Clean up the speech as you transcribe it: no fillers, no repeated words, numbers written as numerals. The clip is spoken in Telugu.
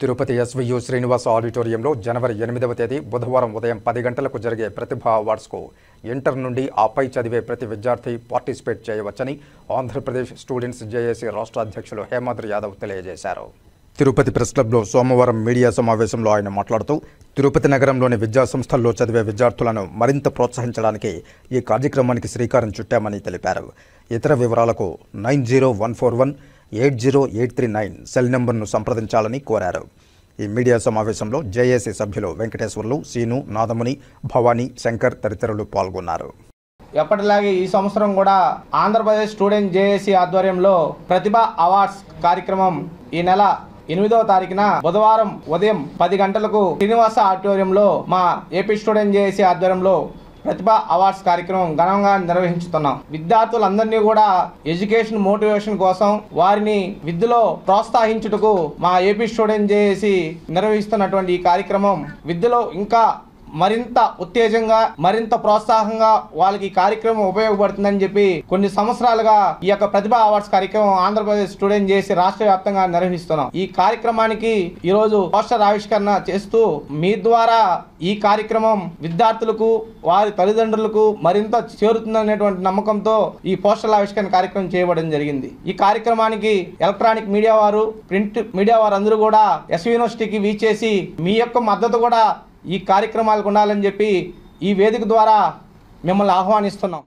తిరుపతి ఎస్వియు శ్రీనివాస ఆడిటోరియంలో జనవరి 8వ తేదీ బుధవారం ఉదయం 10 గంటలకు జరిగే ప్రతిభా అవార్డ్స్కు ఇంటర్ నుండి ఆపై చదివే ప్రతి విద్యార్థి పార్టిసిపేట్ చేయవచ్చని ఆంధ్రప్రదేశ్ స్టూడెంట్స్ జేఏసీ రాష్ట్ర అధ్యక్షులు హేమాద్రి యాదవ్ తెలియజేశారు. తిరుపతి ప్రెస్ క్లబ్లో సోమవారం మీడియా సమావేశంలో ఆయన మాట్లాడుతూ తిరుపతి నగరంలోని విద్యా సంస్థల్లో చదివే విద్యార్థులను మరింత ప్రోత్సహించడానికి ఈ కార్యక్రమానికి శ్రీకారం చుట్టామని తెలిపారు. ఇతర వివరాలకు 9014180839 సెల్ నెంబర్ను సంప్రదించాలని కోరారు. ఈ మీడియా సమావేశంలో జేఏసీ సభ్యులు వెంకటేశ్వర్లు, సీను, నాదముని, భవానీ, శంకర్ తదితరులు పాల్గొన్నారు. ఎప్పటిలాగే ఈ సంవత్సరం కూడా ఆంధ్రప్రదేశ్ స్టూడెంట్ జేఏసీ ఆధ్వర్యంలో ప్రతిభా అవార్డ్స్ కార్యక్రమం ఈ నెల 8వ తారీఖున బుధవారం ఉదయం 10 గంటలకు శ్రీనివాస ఆడిటోరియంలో మా ఏపీ స్టూడెంట్ జేఏసీ ఆధ్వర్యంలో ప్రతిభా అవార్డ్స్ కార్యక్రమం ఘనంగా నిర్వహించుతున్నాం. విద్యార్థులందరినీ కూడా ఎడ్యుకేషన్ మోటివేషన్ కోసం వారిని విద్యలో ప్రోత్సహించుటకు మా ఏపీ స్టూడెంట్ జేఏసీ నిర్వహిస్తున్నటువంటి ఈ కార్యక్రమం విద్యలో ఇంకా మరింత ఉత్తేజంగా మరింత ప్రోత్సాహంగా వాళ్ళకి ఈ కార్యక్రమం ఉపయోగపడుతుందని చెప్పి కొన్ని సంవత్సరాలుగా ఈ యొక్క ప్రతిభా అవార్డ్స్ కార్యక్రమం ఆంధ్రప్రదేశ్ స్టూడెంట్ చేసి రాష్ట్ర వ్యాప్తంగా నిర్వహిస్తున్నాం. ఈ కార్యక్రమానికి ఈరోజు పోస్టర్ ఆవిష్కరణ చేస్తూ మీ ద్వారా ఈ కార్యక్రమం విద్యార్థులకు వారి తల్లిదండ్రులకు మరింత చేరుతుందనేటువంటి నమ్మకంతో ఈ పోస్టర్ల ఆవిష్కరణ కార్యక్రమం చేయబడడం జరిగింది. ఈ కార్యక్రమానికి ఎలక్ట్రానిక్ మీడియా వారు, ప్రింట్ మీడియా వారు అందరూ కూడా ఎస్వి యూనివర్సిటీకి వీచేసి మీ యొక్క మద్దతు కూడా ఈ కార్యక్రమాలకు ఉండాలని చెప్పి ఈ వేదిక ద్వారా మిమ్మల్ని ఆహ్వానిస్తున్నాం.